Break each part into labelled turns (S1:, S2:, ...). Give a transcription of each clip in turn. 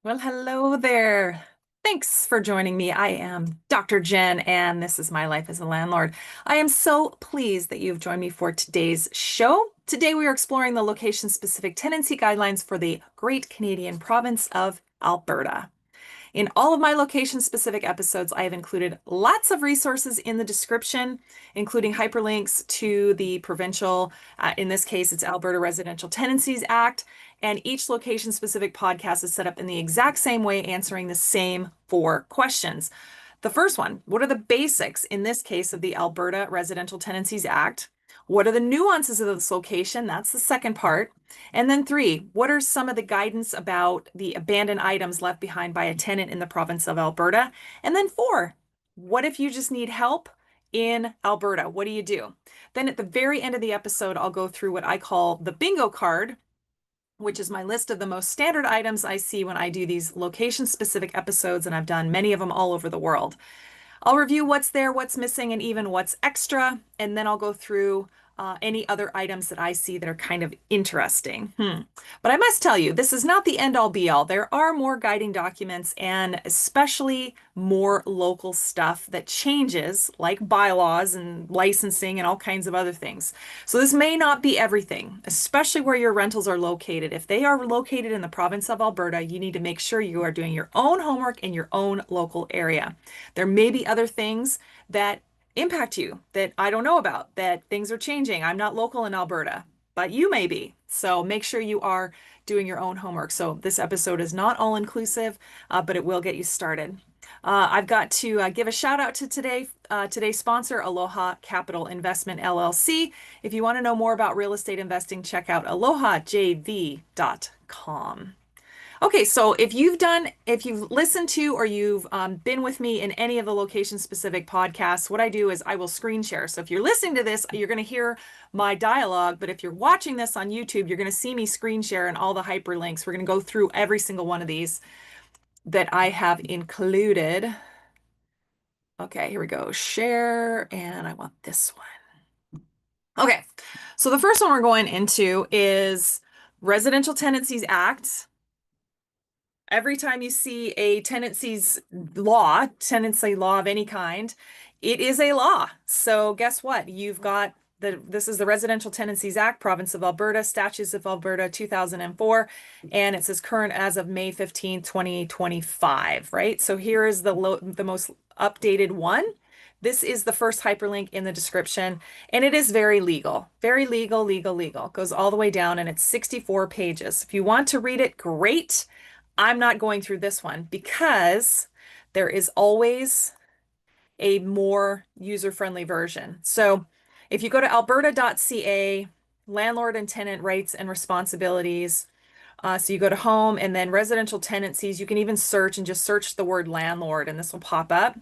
S1: Well, hello there. Thanks for joining me. I am Dr. Jen, and this is my life as a landlord. I am so pleased that you've joined me for today's show. Today, we are exploring the location-specific tenancy guidelines for the Great Canadian Province of Alberta. In all of my location-specific episodes, I have included lots of resources in the description, including hyperlinks to the provincial, in this case, it's Alberta Residential Tenancies Act, and each location-specific podcast is set up in the exact same way, answering the same four questions. The first one, what are the basics, in this case, of the Alberta Residential Tenancies Act? What are the nuances of this location? That's the second part. And then three, what are some of the guidance about the abandoned items left behind by a tenant in the province of Alberta? And then four, what if you just need help in Alberta? What do you do? Then at the very end of the episode, I'll go through what I call the bingo card, which is my list of the most standard items I see when I do these location-specific episodes, and I've done many of them all over the world. I'll review what's there, what's missing, and even what's extra, and then I'll go through any other items that I see that are kind of interesting. But I must tell you, this is not the end-all be-all. There are more guiding documents and especially more local stuff that changes, like bylaws and licensing and all kinds of other things. So this may not be everything, especially where your rentals are located. If they are located in the province of Alberta, you need to make sure you are doing your own homework in your own local area. There may be other things that impact you that I don't know about, that things are changing. I'm not local in Alberta, but you may be. So make sure you are doing your own homework. So this episode is not all inclusive, but it will get you started. I've got to give a shout out to today's sponsor, Aloha Capital Investment LLC. If you want to know more about real estate investing, check out alohajv.com. Okay, so if you've listened to or you've been with me in any of the location-specific podcasts, what I do is I will screen share. So if you're listening to this, you're going to hear my dialogue, but if you're watching this on YouTube, you're going to see me screen share and all the hyperlinks. We're going to go through every single one of these that I have included. Okay, here we go. Share, and I want this one. Okay, so the first one we're going into is Residential Tenancies Act. Every time you see a tenancy law of any kind, it is a law. So guess what? You've got this is the Residential Tenancies Act, Province of Alberta, Statutes of Alberta 2004, and it says current as of May 15, 2025, right? So here is the most updated one. This is the first hyperlink in the description, and it is very legal. Very legal, legal, legal. It goes all the way down, and it's 64 pages. If you want to read it, great. I'm not going through this one because there is always a more user-friendly version. So if you go to alberta.ca, landlord and tenant rights and responsibilities, so you go to home and then residential tenancies, you can even search and just search the word landlord and this will pop up.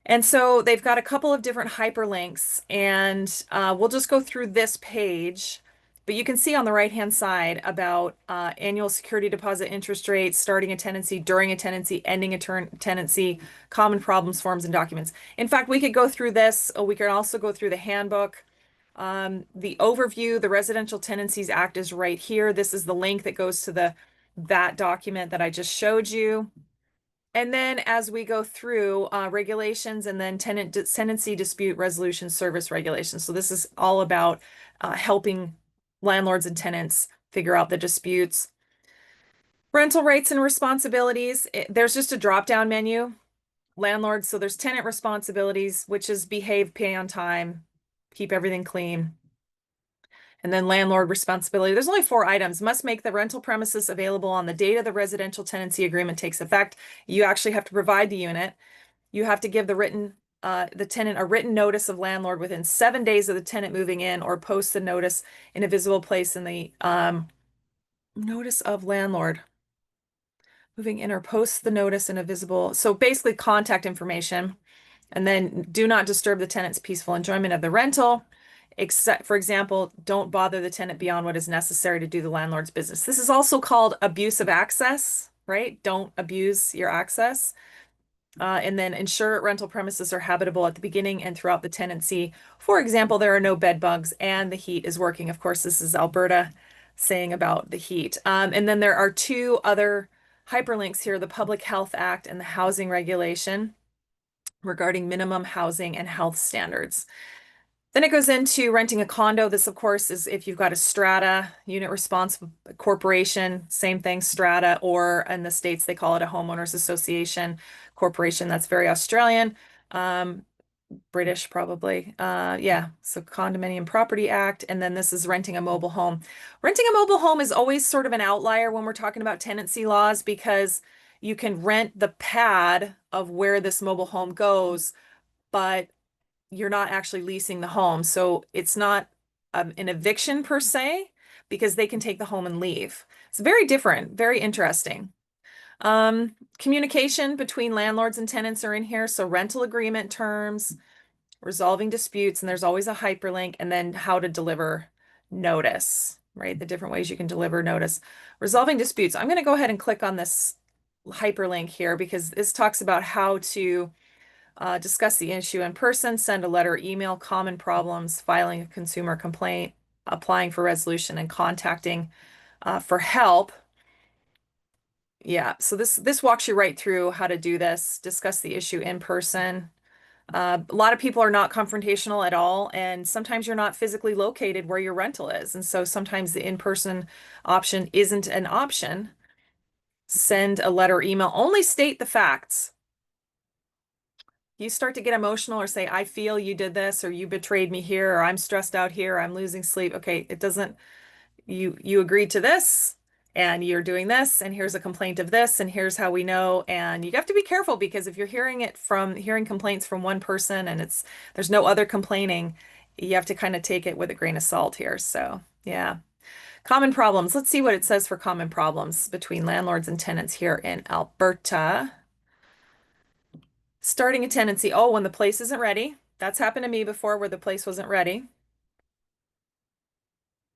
S1: And so they've got a couple of different hyperlinks, and we'll just go through this page. But you can see on the right-hand side about annual security deposit interest rates, starting a tenancy, during a tenancy, ending a tenancy, common problems, forms, and documents. In fact, we could go through this. We could also go through the handbook. The overview, the Residential Tenancies Act is right here. This is the link that goes to that document that I just showed you. And then as we go through regulations and then tenancy dispute resolution service regulations. So this is all about helping landlords and tenants figure out the disputes. Rental rights and responsibilities. There's just a drop-down menu. Landlords, so there's tenant responsibilities, which is behave, pay on time, keep everything clean. And then landlord responsibility. There's only 4 items. Must make the rental premises available on the date of the residential tenancy agreement takes effect. You actually have to provide the unit. You have to give the tenant a written notice of landlord within 7 days of the tenant moving in, or post the notice in a visible place in the notice of landlord moving in, or post the notice in a visible. So basically contact information. And then do not disturb the tenant's peaceful enjoyment of the rental. Except, for example, don't bother the tenant beyond what is necessary to do the landlord's business. This is also called abuse of access, right? Don't abuse your access. And then ensure rental premises are habitable at the beginning and throughout the tenancy. For example, there are no bed bugs and the heat is working. Of course, this is Alberta saying about the heat. And then there are 2 other hyperlinks here, the Public Health Act and the housing regulation regarding minimum housing and health standards. Then it goes into renting a condo. This, of course, is if you've got a strata, unit responsible corporation, same thing, strata, or in the States, they call it a homeowners association corporation. That's very Australian, um, British probably. Yeah, so Condominium Property Act. And then this is renting a mobile home. Renting a mobile home is always sort of an outlier when we're talking about tenancy laws because you can rent the pad of where this mobile home goes, but you're not actually leasing the home. So it's not an eviction per se, because they can take the home and leave. It's very different, very interesting. Communication between landlords and tenants are in here. So rental agreement terms, resolving disputes, and there's always a hyperlink, and then how to deliver notice, right? The different ways you can deliver notice. Resolving disputes. I'm going to go ahead and click on this hyperlink here because this talks about how to discuss the issue in person, send a letter, email, common problems, filing a consumer complaint, applying for resolution, and contacting for help. Yeah, so this walks you right through how to do this, discuss the issue in person. A lot of people are not confrontational at all, and sometimes you're not physically located where your rental is. And so sometimes the in-person option isn't an option. Send a letter, email, only state the facts. You start to get emotional or say, I feel you did this, or you betrayed me here, or I'm stressed out here, or I'm losing sleep. Okay, it doesn't, you agreed to this and you're doing this, and here's a complaint of this, and here's how we know. And you have to be careful because if you're hearing complaints from one person and there's no other complaining, you have to kind of take it with a grain of salt here. So yeah. Common problems. Let's see what it says for common problems between landlords and tenants here in Alberta. Starting a tenancy. Oh, when the place isn't ready. That's happened to me before where the place wasn't ready.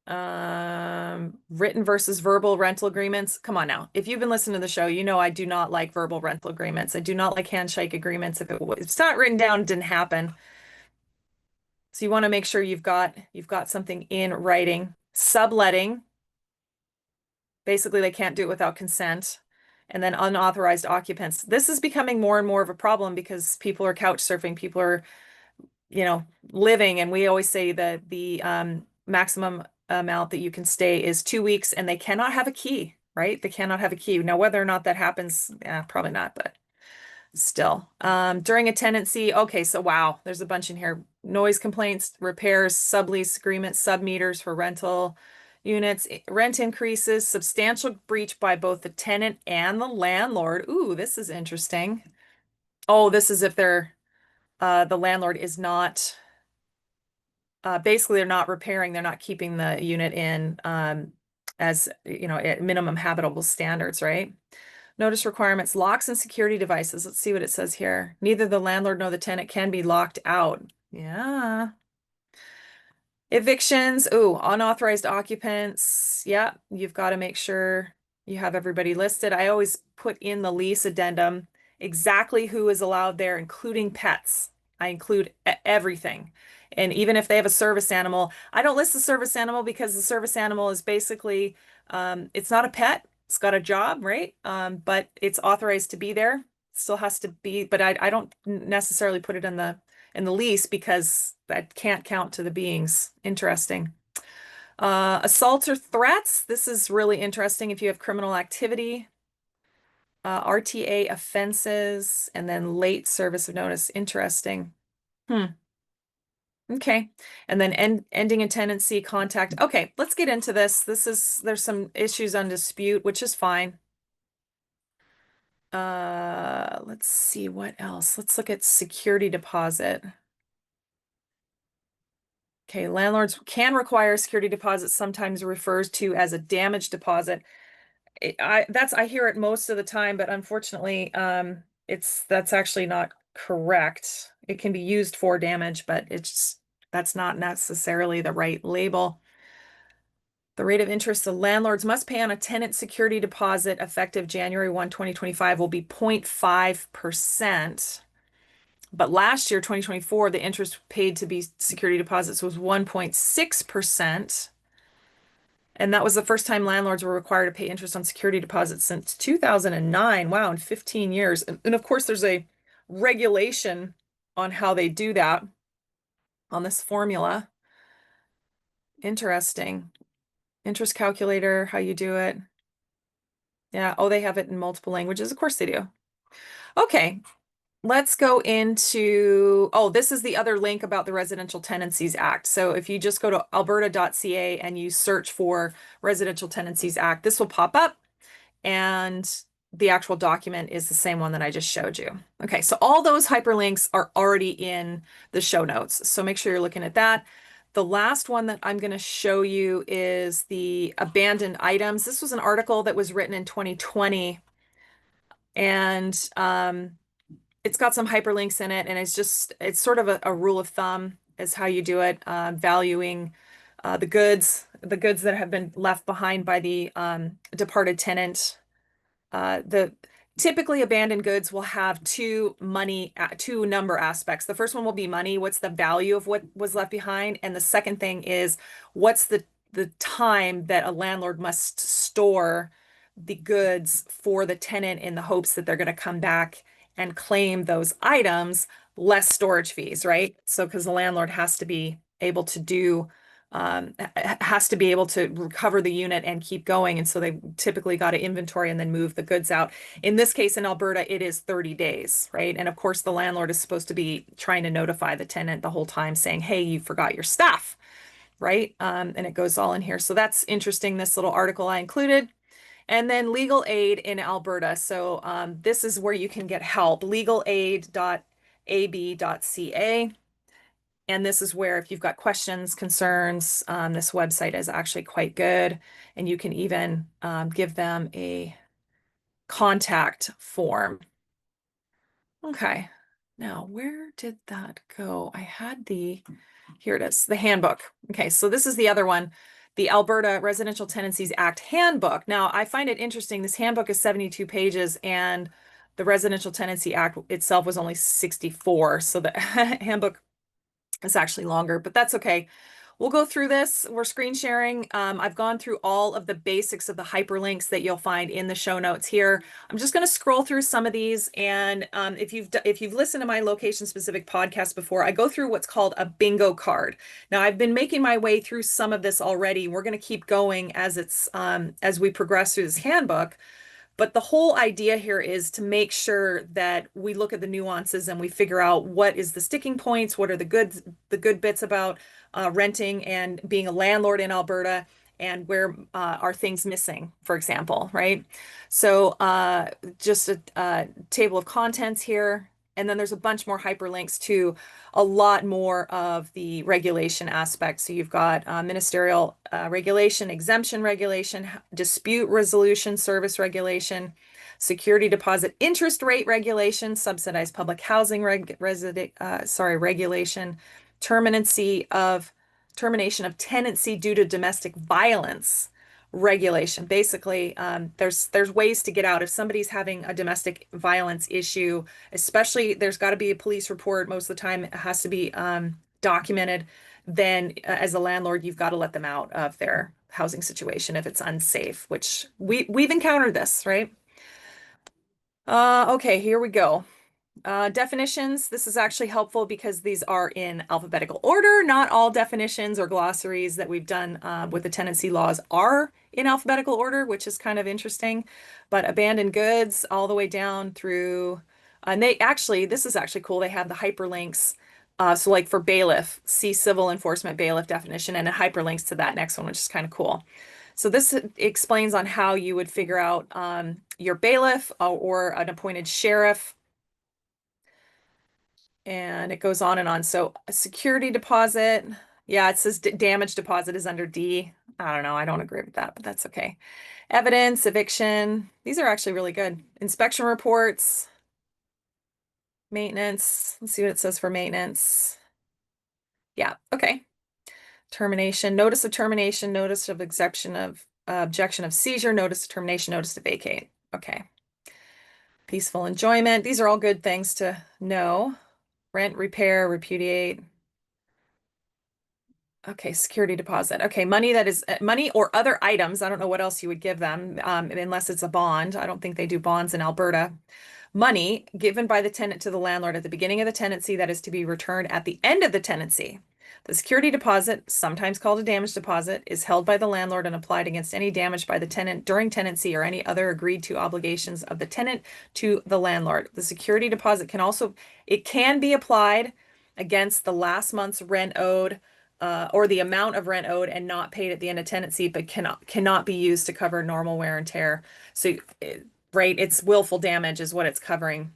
S1: Written versus verbal rental agreements. Come on now. If you've been listening to the show, you know I do not like verbal rental agreements. I do not like handshake agreements. If it's not written down, it didn't happen. So you want to make sure you've got something in writing. Subletting. Basically, they can't do it without consent. And then unauthorized occupants. This is becoming more and more of a problem because people are couch surfing. People are living, and we always say that the maximum amount that you can stay is 2 weeks, and they cannot have a key, right? They cannot have a key. Now, whether or not that happens, probably not, but still. During a tenancy, okay, so wow, there's a bunch in here. Noise complaints, repairs, sublease agreements, submeters for rental units, rent increases, substantial breach by both the tenant and the landlord. Ooh, this is interesting. Oh, this is if the landlord is not basically they're not repairing, they're not keeping the unit in as at minimum habitable standards, right? Notice requirements, locks and security devices. Let's see what it says here. Neither the landlord nor the tenant can be locked out. Yeah. Evictions. Ooh, unauthorized occupants. Yeah, you've got to make sure you have everybody listed. I always put in the lease addendum exactly who is allowed there, including pets. I include everything. And even if they have a service animal, I don't list the service animal because the service animal is basically, it's not a pet. It's got a job, right? But it's authorized to be there. Still has to be, but I don't necessarily put it in the lease because that can't count to the beings. Interesting. Assaults or threats. This is really interesting if you have criminal activity. RTA offenses, and then late service of notice. Interesting. Hmm. Okay. And then ending a tenancy contact. Okay, let's get into this. There's some issues on dispute, which is fine. Let's see what else. Let's look at security deposit. Okay, landlords can require security deposit, sometimes refers to as a damage deposit. I hear it most of the time, but unfortunately, that's actually not correct. It can be used for damage, but that's not necessarily the right label. The rate of interest the landlords must pay on a tenant security deposit effective January 1, 2025 will be 0.5%. But last year, 2024, the interest paid to be security deposits was 1.6%. And that was the first time landlords were required to pay interest on security deposits since 2009. Wow, in 15 years. And of course, there's a regulation on how they do that on this formula. Interesting. Interest calculator, how you do it. Yeah. Oh, they have it in multiple languages. Of course they do. Okay. Let's go into, oh, this is the other link about the Residential Tenancies Act. So if you just go to alberta.ca and you search for Residential Tenancies Act, this will pop up and the actual document is the same one that I just showed you. Okay, so all those hyperlinks are already in the show notes. So make sure you're looking at that. The last one that I'm going to show you is the abandoned items. This was an article that was written in 2020 and it's got some hyperlinks in it, and it's sort of a rule of thumb is how you do it, valuing the goods that have been left behind by the departed tenant. The typically abandoned goods will have two number aspects. The first one will be money. What's the value of what was left behind? And the second thing is what's the time that a landlord must store the goods for the tenant in the hopes that they're going to come back and claim those items, less storage fees, right? So because the landlord has to be able to do has to be able to recover the unit and keep going. And so they typically got to inventory and then move the goods out. In this case, in Alberta, it is 30 days, right? And of course, the landlord is supposed to be trying to notify the tenant the whole time saying, hey, you forgot your stuff, right? And it goes all in here. So that's interesting. This little article I included. And then legal aid in Alberta. So this is where you can get help, legalaid.ab.ca. And this is where if you've got questions, concerns, this website is actually quite good. And you can even give them a contact form. Okay. Now, where did that go? I had here it is, the handbook. Okay, so this is the other one, the Alberta Residential Tenancies Act handbook. Now, I find it interesting. This handbook is 72 pages and the Residential Tenancy Act itself was only 64. So the handbook is actually longer, but that's okay. We'll go through this. We're screen sharing. I've gone through all of the basics of the hyperlinks that you'll find in the show notes here. I'm just going to scroll through some of these. And if you've listened to my location specific podcast before, I go through what's called a bingo card. Now I've been making my way through some of this already. We're going to keep going as we progress through this handbook. But the whole idea here is to make sure that we look at the nuances and we figure out what is the sticking points, what are the good bits about renting and being a landlord in Alberta, and where are things missing, for example, right? So just a table of contents here. And then there's a bunch more hyperlinks to a lot more of the regulation aspects. So you've got ministerial regulation, exemption regulation, dispute resolution service regulation, security deposit interest rate regulation, subsidized public housing regulation, termination of tenancy due to domestic violence regulation. Basically, there's ways to get out if somebody's having a domestic violence issue, especially there's got to be a police report. Most of the time it has to be documented. Then as a landlord, you've got to let them out of their housing situation if it's unsafe, which we've encountered this, right? Okay, here we go. Definitions. This is actually helpful because these are in alphabetical order. Not all definitions or glossaries that we've done with the tenancy laws are in alphabetical order, which is kind of interesting. But abandoned goods all the way down through, and this is actually cool. They have the hyperlinks. So like for bailiff, see civil enforcement bailiff definition and it hyperlinks to that next one, which is kind of cool. So this explains on how you would figure out your bailiff or an appointed sheriff. And it goes on and on. So a security deposit. Yeah, it says damage deposit is under D. I don't know. I don't agree with that, but that's okay. Evidence, eviction. These are actually really good. Inspection reports. Maintenance. Let's see what it says for maintenance. Yeah, okay. Termination, notice of termination, notice of objection of seizure, notice of termination, notice to vacate. Okay. Peaceful enjoyment. These are all good things to know. Rent, repair, repudiate. Okay, security deposit. Okay, money that is money or other items. I don't know what else you would give them, unless it's a bond. I don't think they do bonds in Alberta. Money given by the tenant to the landlord at the beginning of the tenancy that is to be returned at the end of the tenancy. The security deposit, sometimes called a damage deposit, is held by the landlord and applied against any damage by the tenant during tenancy or any other agreed to obligations of the tenant to the landlord. The security deposit can also, it can be applied against the last month's rent owed, or the amount of rent owed and not paid at the end of tenancy, but cannot be used to cover normal wear and tear. So, right, it's willful damage is what it's covering.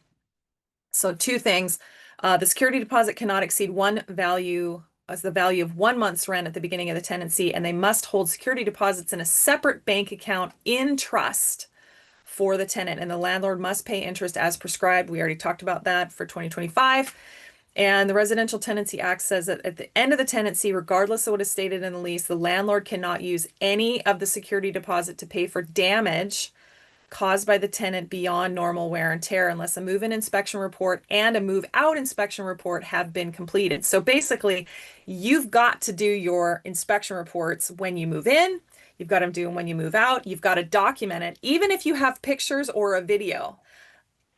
S1: So two things. The security deposit cannot exceed one value as the value of 1 month's rent at the beginning of the tenancy, and they must hold security deposits in a separate bank account in trust for the tenant, and the landlord must pay interest as prescribed. We already talked about that for 2025. And the Residential Tenancy Act says that at the end of the tenancy, regardless of what is stated in the lease, the landlord cannot use any of the security deposit to pay for damage caused by the tenant beyond normal wear and tear unless a move-in inspection report and a move-out inspection report have been completed. So basically, you've got to do your inspection reports when you move in. You've got to do them when you move out. You've got to document it, even if you have pictures or a video.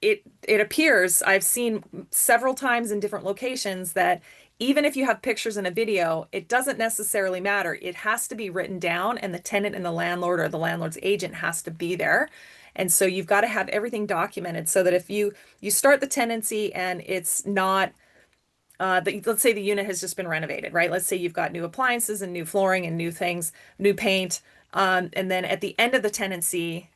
S1: It appears, I've seen several times in different locations, that even if you have pictures and a video, it doesn't necessarily matter. It has to be written down, and the tenant and the landlord or the landlord's agent has to be there. And so you've got to have everything documented so that if you start the tenancy and it's not, let's say the unit has just been renovated, right? Let's say you've got new appliances and new flooring and new things, new paint. And then at the end of the tenancy,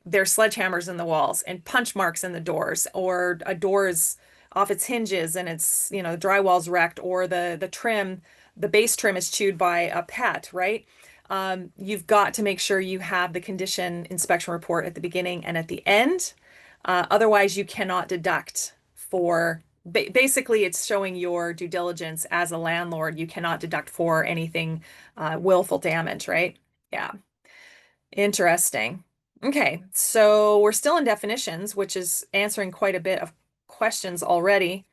S1: there's sledgehammers in the walls and punch marks in the doors, or a door is off its hinges and it's, the drywall's wrecked, or the base trim is chewed by a pet, right? You've got to make sure you have the condition inspection report at the beginning and at the end. Otherwise, you cannot deduct for, basically, it's showing your due diligence as a landlord. You cannot deduct for anything willful damage, right? Yeah. Interesting. Okay, so we're still in definitions, which is answering quite a bit of questions already.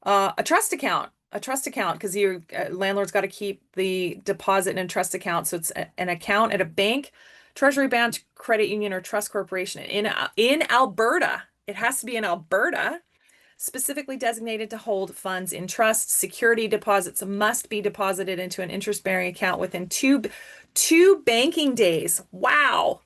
S1: A trust account, because your landlord's got to keep the deposit in a trust account. So it's an account at a bank, treasury branch, credit union, or trust corporation in Alberta. It has to be in Alberta, specifically designated to hold funds in trust. Security deposits must be deposited into an interest-bearing account within two banking days. Wow.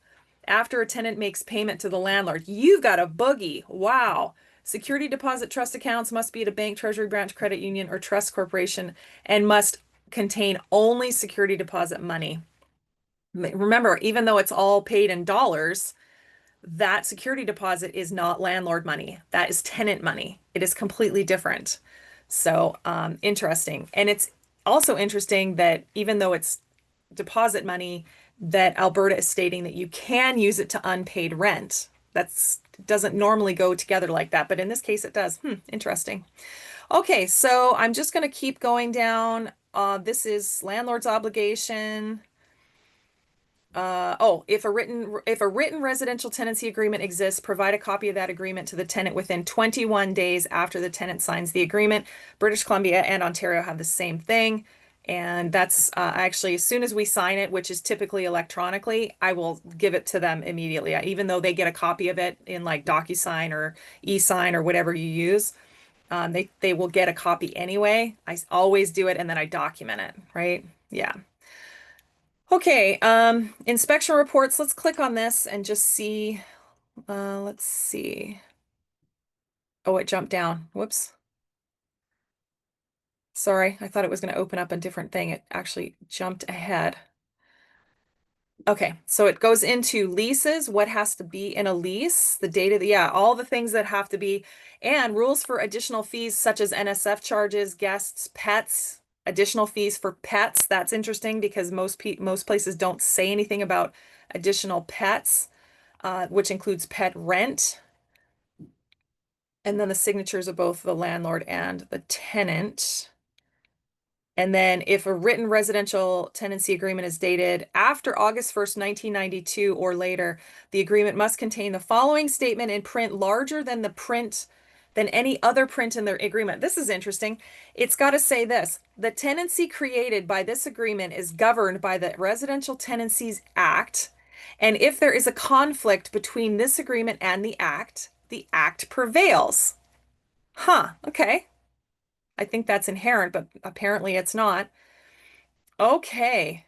S1: After a tenant makes payment to the landlord. You've got a boogie. Wow. Security deposit trust accounts must be at a bank, treasury branch, credit union, or trust corporation and must contain only security deposit money. Remember, even though it's all paid in dollars, that security deposit is not landlord money. That is tenant money. It is completely different. So, interesting. And it's also interesting that even though it's deposit money, that Alberta is stating that you can use it to unpaid rent. That's doesn't normally go together like that, but in this case it does. Interesting. Okay, so I'm just going to keep going down. This is landlord's obligation. If a written residential tenancy agreement exists, provide a copy of that agreement to the tenant within 21 days after the tenant signs the agreement. British Columbia and Ontario have the same thing. And that's actually, as soon as we sign it, which is typically electronically, I will give it to them immediately. Even though they get a copy of it in like DocuSign or eSign or whatever you use, they will get a copy anyway. I always do it and then I document it, right? Yeah. Okay, inspection reports. Let's click on this and just see. Let's see. Oh, it jumped down. Whoops. Sorry, I thought it was going to open up a different thing. It actually jumped ahead. Okay, so it goes into leases, what has to be in a lease, the data, yeah, all the things that have to be, and rules for additional fees such as NSF charges, guests, pets, additional fees for pets. That's interesting because most places don't say anything about additional pets, which includes pet rent. And then the signatures of both the landlord and the tenant. And then if a written residential tenancy agreement is dated after August 1st, 1992 or later, the agreement must contain the following statement in print larger than the print than any other print in their agreement. This is interesting. It's got to say this: the tenancy created by this agreement is governed by the Residential Tenancies Act. And if there is a conflict between this agreement and the act prevails. Huh, okay. I think that's inherent, but apparently it's not. Okay.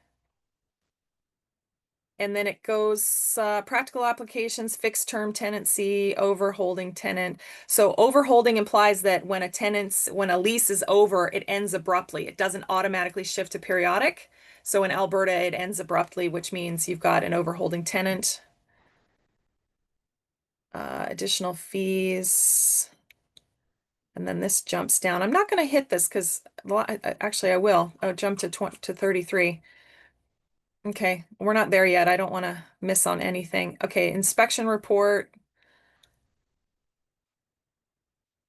S1: And then it goes practical applications, fixed term tenancy, overholding tenant. So overholding implies that when a lease is over, it ends abruptly. It doesn't automatically shift to periodic. So in Alberta, it ends abruptly, which means you've got an overholding tenant. Additional fees. And then this jumps down. I'm not going to hit this because actually I will. I'll jump to 33. Okay, we're not there yet. I don't want to miss on anything. Okay, inspection report.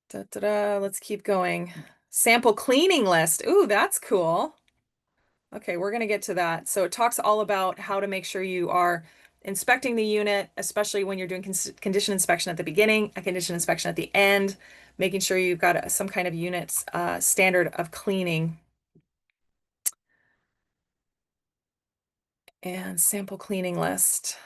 S1: Da, da, da. Let's keep going. Sample cleaning list. Ooh, that's cool. Okay, we're going to get to that. So it talks all about how to make sure you are inspecting the unit, especially when you're doing condition inspection at the beginning, a condition inspection at the end, making sure you've got some kind of unit standard of cleaning. And sample cleaning list.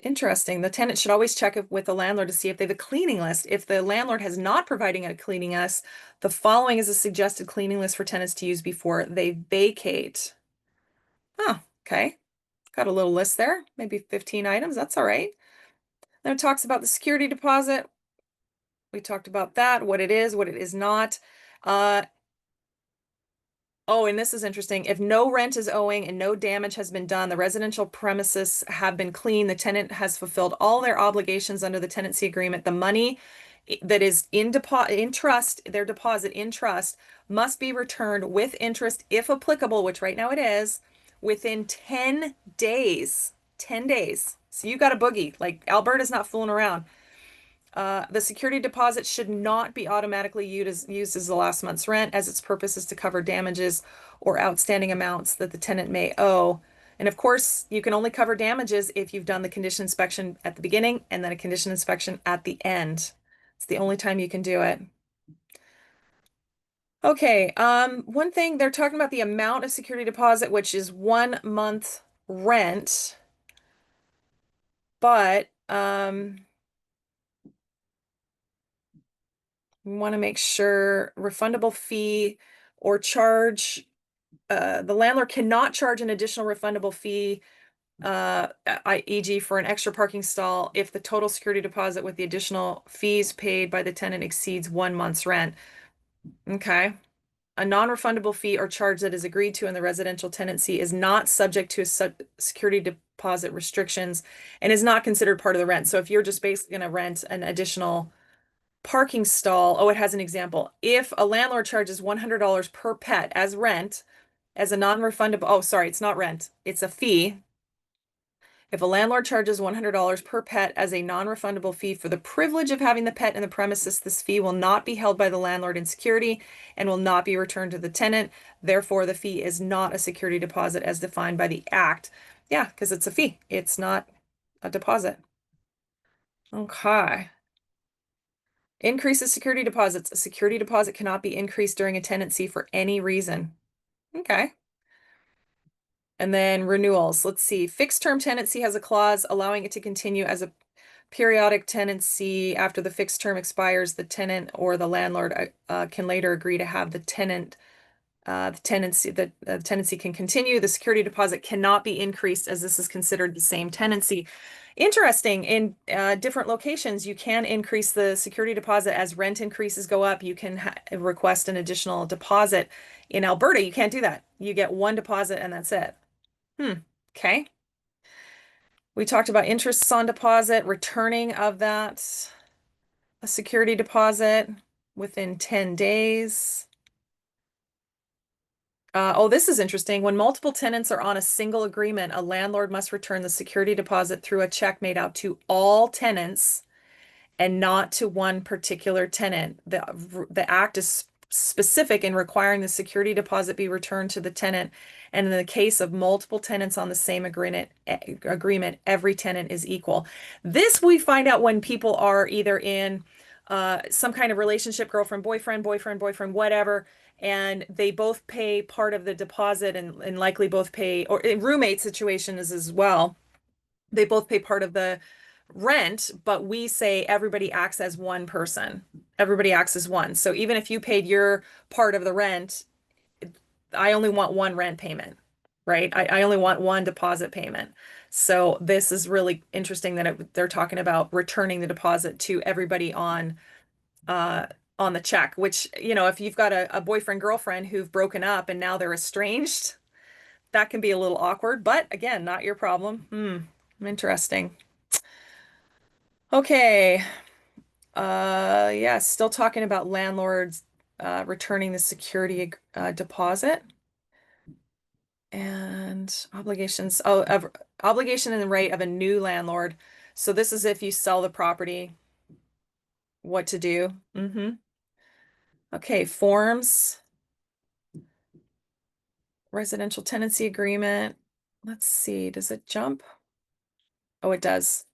S1: Interesting. The tenant should always check with the landlord to see if they have a cleaning list. If the landlord has not providing a cleaning list, the following is a suggested cleaning list for tenants to use before they vacate. Oh, okay. Got a little list there, maybe 15 items. That's all right. Then it talks about the security deposit. We talked about that, what it is not. Oh, and this is interesting. If no rent is owing and no damage has been done, the residential premises have been cleaned, the tenant has fulfilled all their obligations under the tenancy agreement. The money that is in trust, their deposit in trust, must be returned with interest, if applicable, which right now it is, within 10 days. 10 days. So you got a boogie. Like Alberta's not fooling around. The security deposit should not be automatically used as the last month's rent, as its purpose is to cover damages or outstanding amounts that the tenant may owe. And of course, you can only cover damages if you've done the condition inspection at the beginning and then a condition inspection at the end. It's the only time you can do it. Okay, one thing they're talking about the amount of security deposit, which is 1 month rent, but we want to make sure refundable fee or charge, the landlord cannot charge an additional refundable fee, e.g. for an extra parking stall if the total security deposit with the additional fees paid by the tenant exceeds 1 month's rent. Okay. A non-refundable fee or charge that is agreed to in the residential tenancy is not subject to security deposit restrictions and is not considered part of the rent. So if you're just basically going to rent an additional parking stall, oh, it has an example. If a landlord charges $100 per pet as rent, as a non-refundable, oh, sorry, it's not rent, it's a fee. If a landlord charges $100 per pet as a non-refundable fee for the privilege of having the pet in the premises, this fee will not be held by the landlord in security and will not be returned to the tenant. Therefore, the fee is not a security deposit as defined by the Act. Yeah, because it's a fee. It's not a deposit. Okay. Increases security deposits. A security deposit cannot be increased during a tenancy for any reason. Okay. And then renewals. Let's see. Fixed term tenancy has a clause allowing it to continue as a periodic tenancy after the fixed term expires. The tenant or the landlord can later agree to have the tenancy can continue. The security deposit cannot be increased as this is considered the same tenancy. Interesting. In different locations, you can increase the security deposit as rent increases go up. You can request an additional deposit. In Alberta, you can't do that. You get one deposit and that's it. Okay. We talked about interests on deposit, returning of that, a security deposit within 10 days. Oh, this is interesting. When multiple tenants are on a single agreement, a landlord must return the security deposit through a check made out to all tenants and not to one particular tenant. The Act is specific in requiring the security deposit be returned to the tenant. And in the case of multiple tenants on the same agreement, every tenant is equal. This we find out when people are either in some kind of relationship, girlfriend, boyfriend, boyfriend, boyfriend, whatever, and they both pay part of the deposit and likely both pay, or in roommate situations as well, they both pay part of the rent, but we say everybody acts as one person. Everybody acts as one. So even if you paid your part of the rent, I only want one rent payment, right? I only want one deposit payment. So this is really interesting that they're talking about returning the deposit to everybody uh on the check, which, if you've got a boyfriend girlfriend who've broken up and now they're estranged, that can be a little awkward, but again, not your problem. Interesting. Okay. Yeah, still talking about landlords returning the security deposit and obligations. Obligation and the right of a new landlord. So this is if you sell the property, what to do. Okay, forms, residential tenancy agreement. Let's see, does it jump? Oh, it does.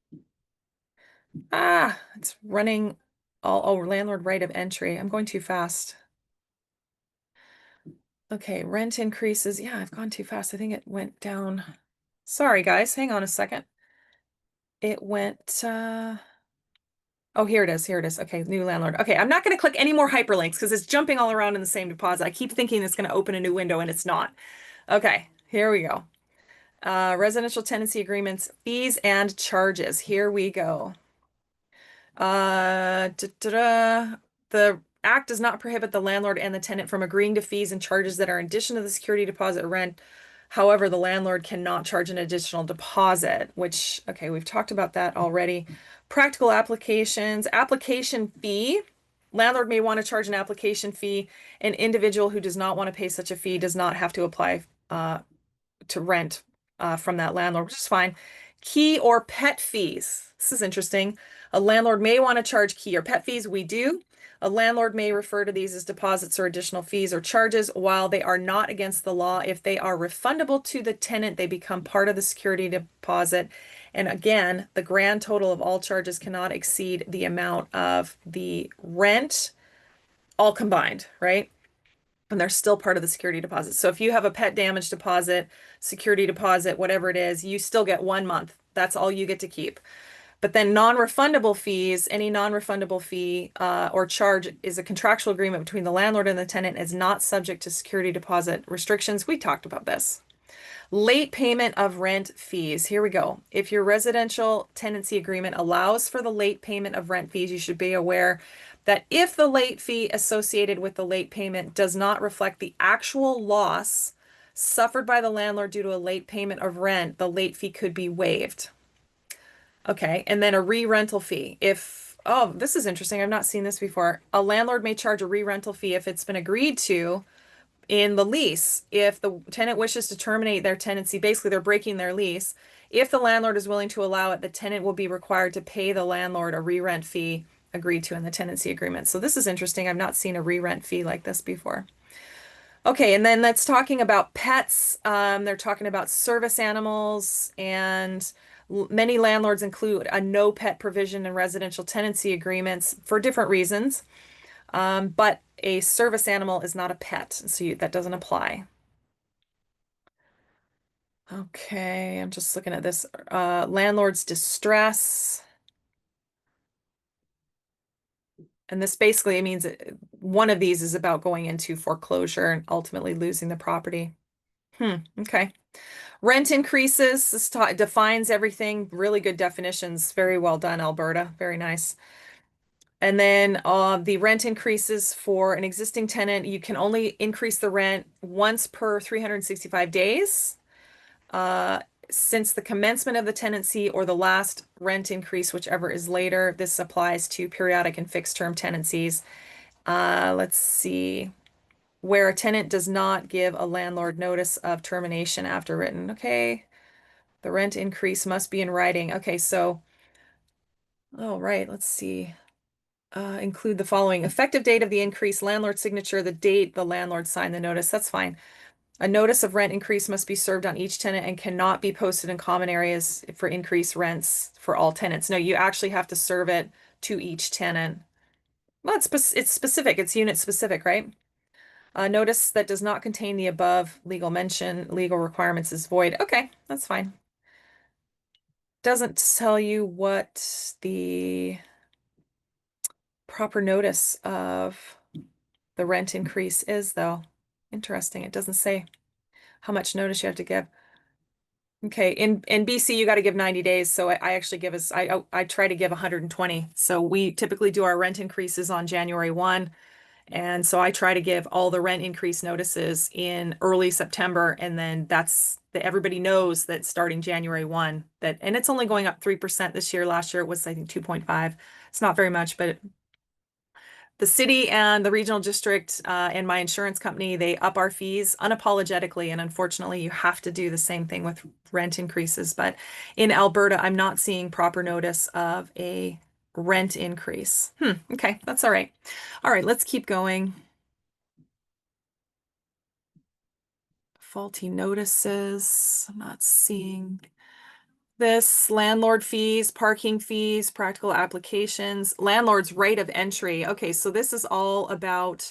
S1: It's running landlord right of entry. I'm going too fast. Okay, rent increases. Yeah, I've gone too fast. I think it went down. Sorry, guys. Hang on a second. It went, oh, here it is. Here it is. Okay, new landlord. Okay, I'm not going to click any more hyperlinks because it's jumping all around in the same deposit. I keep thinking it's going to open a new window and it's not. Okay, here we go. Residential tenancy agreements, fees and charges. Here we go. The act does not prohibit the landlord and the tenant from agreeing to fees and charges that are in addition to the security deposit or rent. However, the landlord cannot charge an additional deposit, which, okay, we've talked about that already. Practical applications, application fee. Landlord may want to charge an application fee. An individual who does not want to pay such a fee does not have to apply to rent from that landlord, which is fine. Key or pet fees. This is interesting. A landlord may want to charge key or pet fees. We do. A landlord may refer to these as deposits or additional fees or charges. While they are not against the law, if they are refundable to the tenant, they become part of the security deposit. And again, the grand total of all charges cannot exceed the amount of the rent, all combined, right? And they're still part of the security deposit. So if you have a pet damage deposit, security deposit, whatever it is, you still get 1 month. That's all you get to keep. But then non-refundable fees, any non-refundable fee or charge is a contractual agreement between the landlord and the tenant, is not subject to security deposit restrictions. We talked about this. Late payment of rent fees. Here we go. If your residential tenancy agreement allows for the late payment of rent fees, you should be aware that if the late fee associated with the late payment does not reflect the actual loss suffered by the landlord due to a late payment of rent, the late fee could be waived. Okay, and then a re-rental fee. Oh, this is interesting. I've not seen this before. A landlord may charge a re-rental fee if it's been agreed to in the lease. If the tenant wishes to terminate their tenancy, basically they're breaking their lease. If the landlord is willing to allow it, the tenant will be required to pay the landlord a re-rent fee agreed to in the tenancy agreement. So this is interesting. I've not seen a re-rent fee like this before. Okay, and then that's talking about pets. They're talking about service animals, and many landlords include a no pet provision in residential tenancy agreements for different reasons. But a service animal is not a pet, so that doesn't apply. Okay, I'm just looking at this. Landlord's distress. And this basically means one of these is about going into foreclosure and ultimately losing the property. Okay. Rent increases. This defines everything. Really good definitions. Very well done, Alberta. Very nice. And then the rent increases for an existing tenant. You can only increase the rent once per 365 days since the commencement of the tenancy or the last rent increase, whichever is later. This applies to periodic and fixed term tenancies. Let's see. Where a tenant does not give a landlord notice of termination after written. Okay. The rent increase must be in writing. Okay, so, oh, right. Let's see. Include the following: effective date of the increase, landlord signature, the date the landlord signed the notice. That's fine. A notice of rent increase must be served on each tenant and cannot be posted in common areas for increased rents for all tenants. No, you actually have to serve it to each tenant. Well, it's specific. It's unit specific, right? A notice that does not contain the above legal requirements is void. Okay, that's fine. Doesn't tell you what the proper notice of the rent increase is, though. Interesting. It doesn't say how much notice you have to give. Okay, in BC you got to give 90 days, so I actually give us I try to give 120. So we typically do our rent increases on January 1, and so I try to give all the rent increase notices in early September, and then that's that everybody knows that starting January 1 that, and it's only going up 3% this year. Last year it was I think 2.5. It's not very much, but the city and the regional district and my insurance company, they up our fees unapologetically. And unfortunately, you have to do the same thing with rent increases. But in Alberta, I'm not seeing proper notice of a rent increase. Okay, that's all right. All right, let's keep going. Faulty notices. I'm not seeing this. Landlord fees, parking fees, practical applications, landlord's right of entry. Okay, so this is all about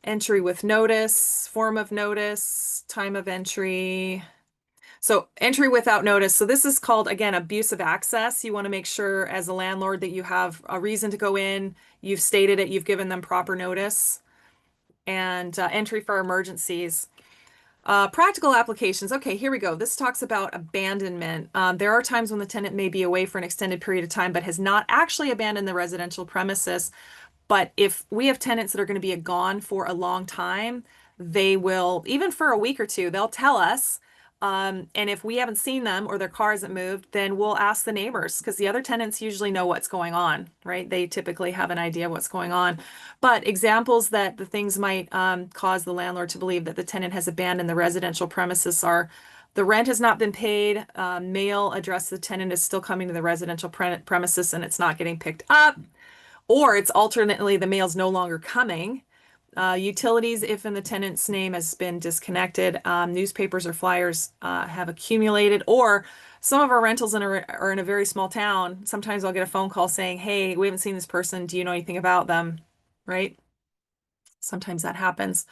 S1: entry with notice, form of notice, time of entry. So entry without notice. So this is called, again, abusive access. You want to make sure as a landlord that you have a reason to go in, you've stated it, you've given them proper notice, and entry for emergencies. Practical applications. Okay, here we go. This talks about abandonment. There are times when the tenant may be away for an extended period of time, but has not actually abandoned the residential premises. But if we have tenants that are going to be gone for a long time, they will, even for a week or two, they'll tell us. And if we haven't seen them or their car hasn't moved, then we'll ask the neighbors because the other tenants usually know what's going on, right? They typically have an idea what's going on. But examples that the things might cause the landlord to believe that the tenant has abandoned the residential premises are the rent has not been paid, mail addressed to the tenant is still coming to the residential premises and it's not getting picked up, or it's alternately the mail's no longer coming. Utilities, if in the tenant's name has been disconnected, newspapers or flyers have accumulated, or some of our rentals are in a very small town. Sometimes I'll get a phone call saying, "Hey, we haven't seen this person. Do you know anything about them?" Right? Sometimes that happens.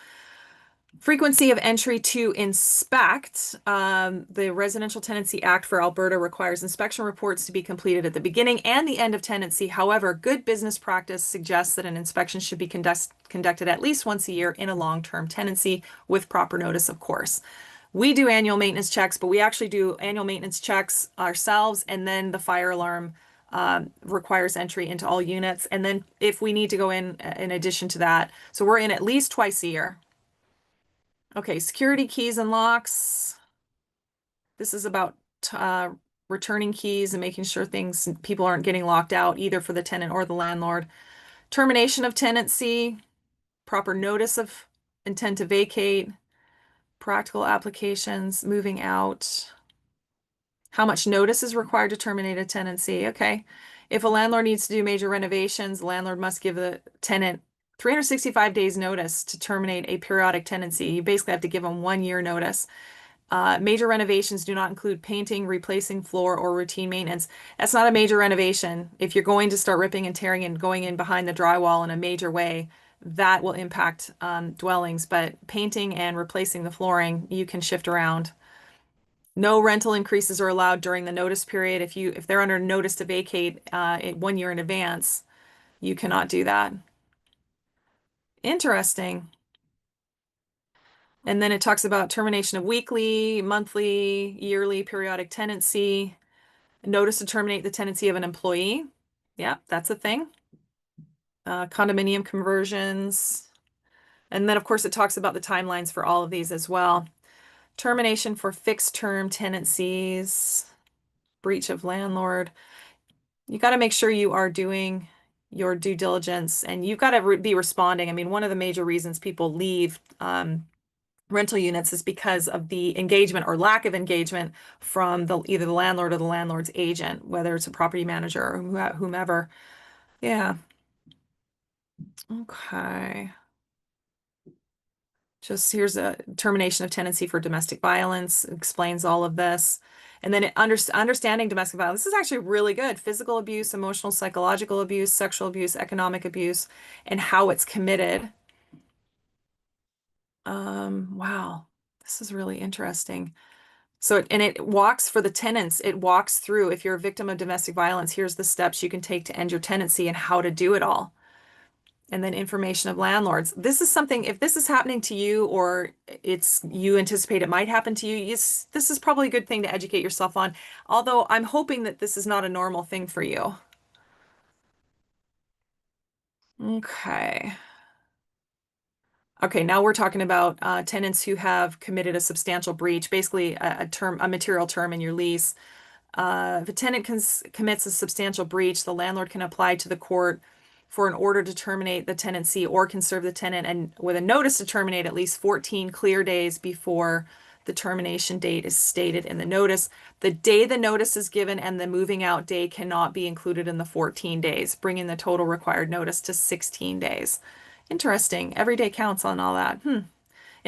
S1: Frequency of entry to inspect. The Residential Tenancy Act for Alberta requires inspection reports to be completed at the beginning and the end of tenancy. However, good business practice suggests that an inspection should be conducted at least once a year in a long-term tenancy with proper notice, of course. We do annual maintenance checks, but we actually do annual maintenance checks ourselves, and then the fire alarm requires entry into all units. And then if we need to go in addition to that, so we're in at least twice a year. Okay, security keys and locks. This is about returning keys and making sure people aren't getting locked out either for the tenant or the landlord. Termination of tenancy, proper notice of intent to vacate, practical applications, moving out. How much notice is required to terminate a tenancy? Okay. If a landlord needs to do major renovations, the landlord must give the tenant 365 days notice to terminate a periodic tenancy. You basically have to give them 1 year notice. Major renovations do not include painting, replacing floor, or routine maintenance. That's not a major renovation. If you're going to start ripping and tearing and going in behind the drywall in a major way, that will impact dwellings. But painting and replacing the flooring, you can shift around. No rental increases are allowed during the notice period. If they're under notice to vacate 1 year in advance, you cannot do that. Interesting. And then it talks about termination of weekly, monthly, yearly, periodic tenancy, notice to terminate the tenancy of an employee. Yeah, that's a thing. Condominium conversions. And then, of course, it talks about the timelines for all of these as well. Termination for fixed term tenancies, breach of landlord. You got to make sure you are doing your due diligence and you've got to be responding. I mean, one of the major reasons people leave rental units is because of the engagement or lack of engagement from either the landlord or the landlord's agent, whether it's a property manager or whomever. Yeah. Okay. Just here's a termination of tenancy for domestic violence, explains all of this. And then understanding domestic violence. This is actually really good. Physical abuse, emotional, psychological abuse, sexual abuse, economic abuse, and how it's committed. Wow, this is really interesting. So it walks for the tenants. It walks through if you're a victim of domestic violence, here's the steps you can take to end your tenancy and how to do it all. And then information of landlords. This is something, if this is happening to you or it's you anticipate it might happen to you, this is probably a good thing to educate yourself on. Although I'm hoping that this is not a normal thing for you. Okay. Okay, now we're talking about tenants who have committed a substantial breach, basically a material term in your lease. If a tenant commits a substantial breach, the landlord can apply to the court for an order to terminate the tenancy or can serve the tenant and with a notice to terminate at least 14 clear days before the termination date is stated in the notice. The day the notice is given and the moving out day cannot be included in the 14 days, bringing the total required notice to 16 days. Interesting. Every day counts on all that. And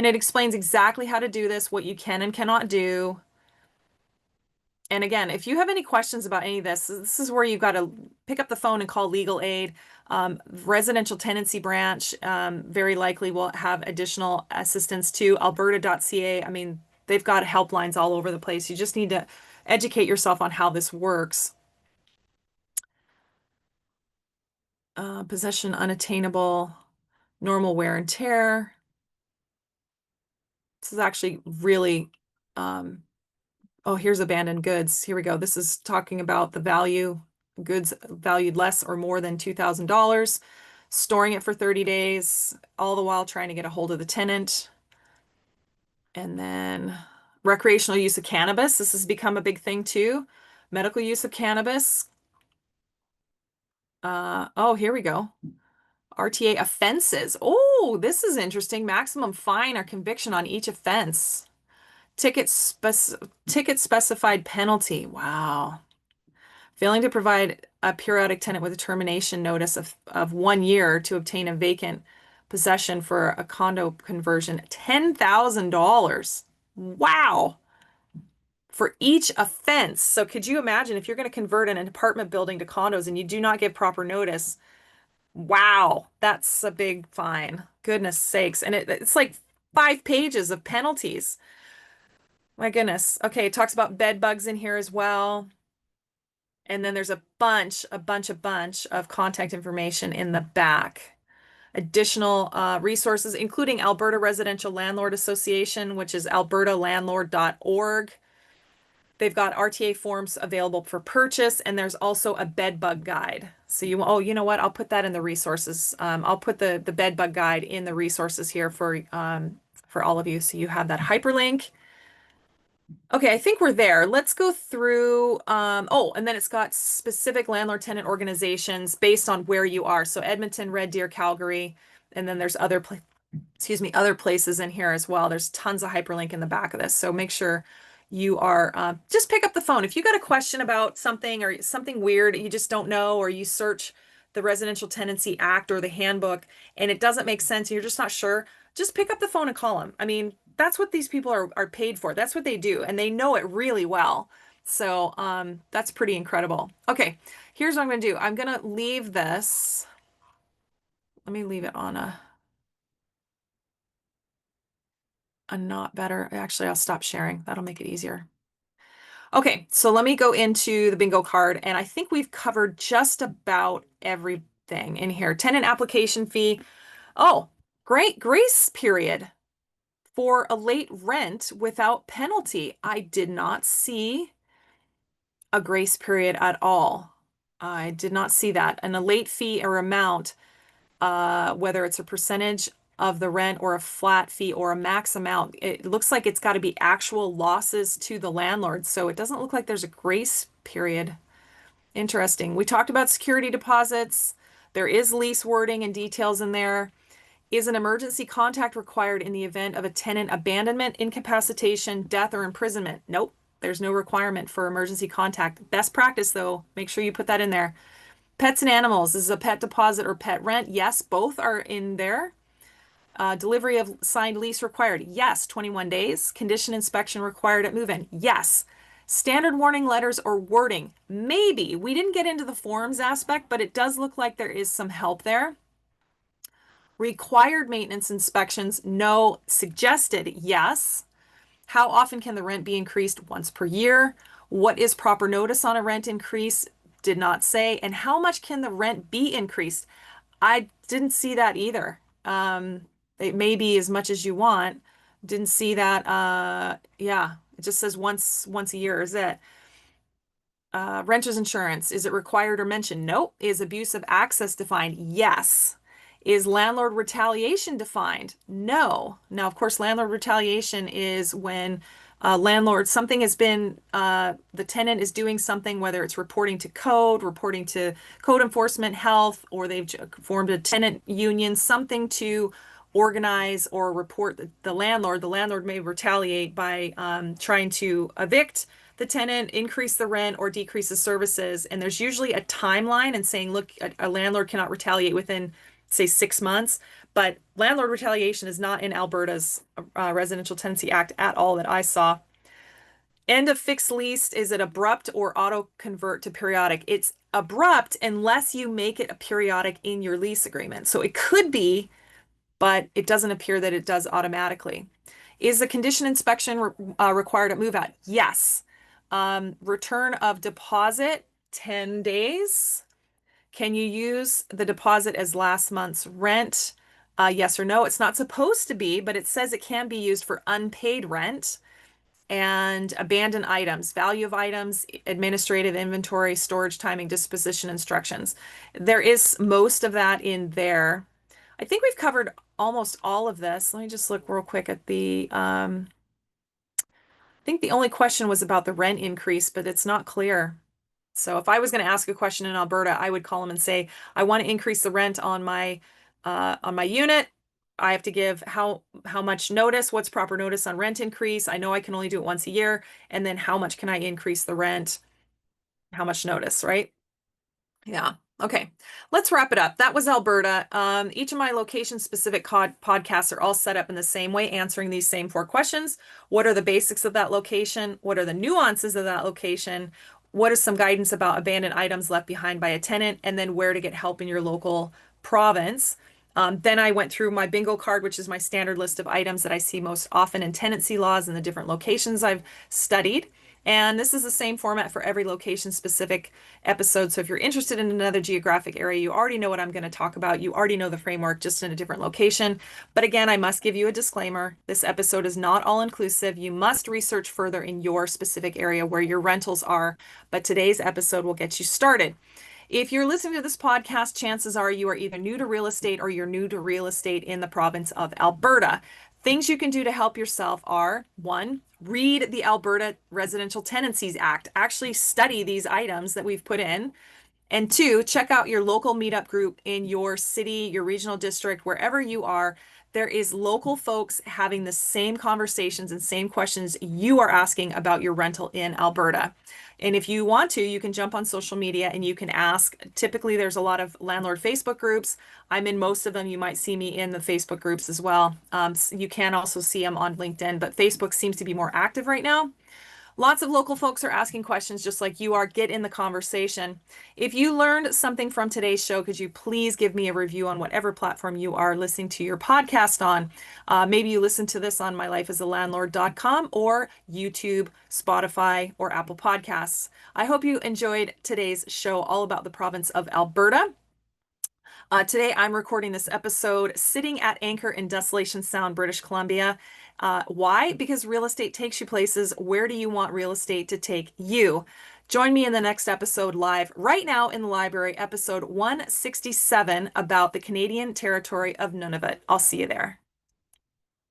S1: it explains exactly how to do this, what you can and cannot do. And again, if you have any questions about any of this, this is where you've got to pick up the phone and call legal aid. Residential tenancy branch very likely will have additional assistance too. Alberta.ca, I mean, they've got helplines all over the place. You just need to educate yourself on how this works. Possession unattainable, normal wear and tear. This is actually really um, oh, here's abandoned goods. Here we go. This is talking about the value, goods valued less or more than $2,000, storing it for 30 days, all the while trying to get a hold of the tenant. And then recreational use of cannabis. This has become a big thing too. Medical use of cannabis. Oh, here we go. RTA offenses. Oh, this is interesting. Maximum fine or conviction on each offense. Ticket specified penalty. Wow. Failing to provide a periodic tenant with a termination notice of 1 year to obtain a vacant possession for a condo conversion, $10,000. Wow. For each offense. So could you imagine if you're going to convert an apartment building to condos and you do not give proper notice? Wow, that's a big fine. Goodness sakes. And it's like 5 pages of penalties. My goodness. Okay, it talks about bed bugs in here as well. And then there's a bunch of contact information in the back. Additional resources, including Alberta Residential Landlord Association, which is albertalandlord.org. They've got RTA forms available for purchase, and there's also a bed bug guide. So you know what? I'll put that in the resources. I'll put the bed bug guide in the resources here for all of you. So you have that hyperlink. Okay, I think we're there. Let's go through, oh, and then it's got specific landlord tenant organizations based on where you are. So Edmonton, Red Deer, Calgary, and then there's other places in here as well. There's tons of hyperlink in the back of this. So make sure you are, just pick up the phone. If you got a question about something or something weird you just don't know, or you search the Residential Tenancy Act or the handbook and it doesn't make sense and you're just not sure, just pick up the phone and call them. I mean, that's what these people are paid for. That's what they do, and they know it really well. So that's pretty incredible. Okay, here's what I'm going to do. I'm going to leave this. Let me leave it on a not better. Actually, I'll stop sharing. That'll make it easier. Okay, so let me go into the bingo card, and I think we've covered just about everything in here. Tenant application fee. Oh, great grace period for a late rent without penalty. I did not see a grace period at all. I did not see that. And a late fee or amount, whether it's a percentage of the rent or a flat fee or a max amount, it looks like it's got to be actual losses to the landlord. So it doesn't look like there's a grace period. Interesting. We talked about security deposits. There is lease wording and details in there. Is an emergency contact required in the event of a tenant abandonment, incapacitation, death, or imprisonment? Nope. There's no requirement for emergency contact. Best practice, though, make sure you put that in there. Pets and animals. This is a pet deposit or pet rent. Yes, both are in there. Delivery of signed lease required. Yes. 21 days. Condition inspection required at move-in. Yes. Standard warning letters or wording. Maybe. We didn't get into the forms aspect, but it does look like there is some help there. Required maintenance inspections. No. Suggested. Yes. How often can the rent be increased? Once per year. What is proper notice on a rent increase? Did not say. And how much can the rent be increased? I didn't see that either. It may be as much as you want. Didn't see that. Yeah, it just says once a year is it. Renter's insurance, is it required or mentioned? Nope. Is abuse of access defined? Yes. Is landlord retaliation defined? No. Now, of course, landlord retaliation is when something has been, the tenant is doing something, whether it's reporting to code enforcement, health, or they've formed a tenant union, something to organize or report the landlord. The landlord may retaliate by trying to evict the tenant, increase the rent, or decrease the services. And there's usually a timeline and saying, look, a landlord cannot retaliate within, say, 6 months. But landlord retaliation is not in Alberta's Residential Tenancy Act at all that I saw. End of fixed lease, is it abrupt or auto convert to periodic? It's abrupt unless you make it a periodic in your lease agreement. So it could be, but it doesn't appear that it does automatically. Is the condition inspection required at move out? Yes. Return of deposit, 10 days. Can you use the deposit as last month's rent? Yes or no. It's not supposed to be, but it says it can be used for unpaid rent. And abandoned items, value of items, administrative inventory, storage timing, disposition instructions. There is most of that in there. I think we've covered almost all of this. Let me just look real quick at I think the only question was about the rent increase, but it's not clear. So if I was going to ask a question in Alberta, I would call them and say, I want to increase the rent on my unit. I have to give how much notice, what's proper notice on rent increase. I know I can only do it once a year. And then how much can I increase the rent? How much notice, right? Yeah. Okay. Let's wrap it up. That was Alberta. Each of my location-specific podcasts are all set up in the same way, answering these same 4 questions. What are the basics of that location? What are the nuances of that location? What is some guidance about abandoned items left behind by a tenant? And then where to get help in your local province. Then I went through my bingo card, which is my standard list of items that I see most often in tenancy laws in the different locations I've studied. And this is the same format for every location specific episode. So if you're interested in another geographic area, you already know what I'm going to talk about. You already know the framework, just in a different location. But again, I must give you a disclaimer. This episode is not all inclusive. You must research further in your specific area where your rentals are. But today's episode will get you started. If you're listening to this podcast, chances are you are either new to real estate or you're new to real estate in the province of Alberta. Things you can do to help yourself are: 1, read the Alberta Residential Tenancies Act. Actually study these items that we've put in. And 2, check out your local meetup group in your city, your regional district, wherever you are. There is local folks having the same conversations and same questions you are asking about your rental in Alberta. And if you want to, you can jump on social media and you can ask. Typically, there's a lot of landlord Facebook groups. I'm in most of them. You might see me in the Facebook groups as well. You can also see them on LinkedIn, but Facebook seems to be more active right now. Lots of local folks are asking questions just like you are. Get in the conversation. If you learned something from today's show, could you please give me a review on whatever platform you are listening to your podcast on? Maybe you listen to this on mylifeasalandlord.com or YouTube, Spotify, or Apple Podcasts. I hope you enjoyed today's show all about the province of Alberta. Today, I'm recording this episode sitting at anchor in Desolation Sound, British Columbia. Why? Because real estate takes you places. Where do you want real estate to take you? Join me in the next episode live right now in the library, episode 167, about the Canadian territory of Nunavut. I'll see you there.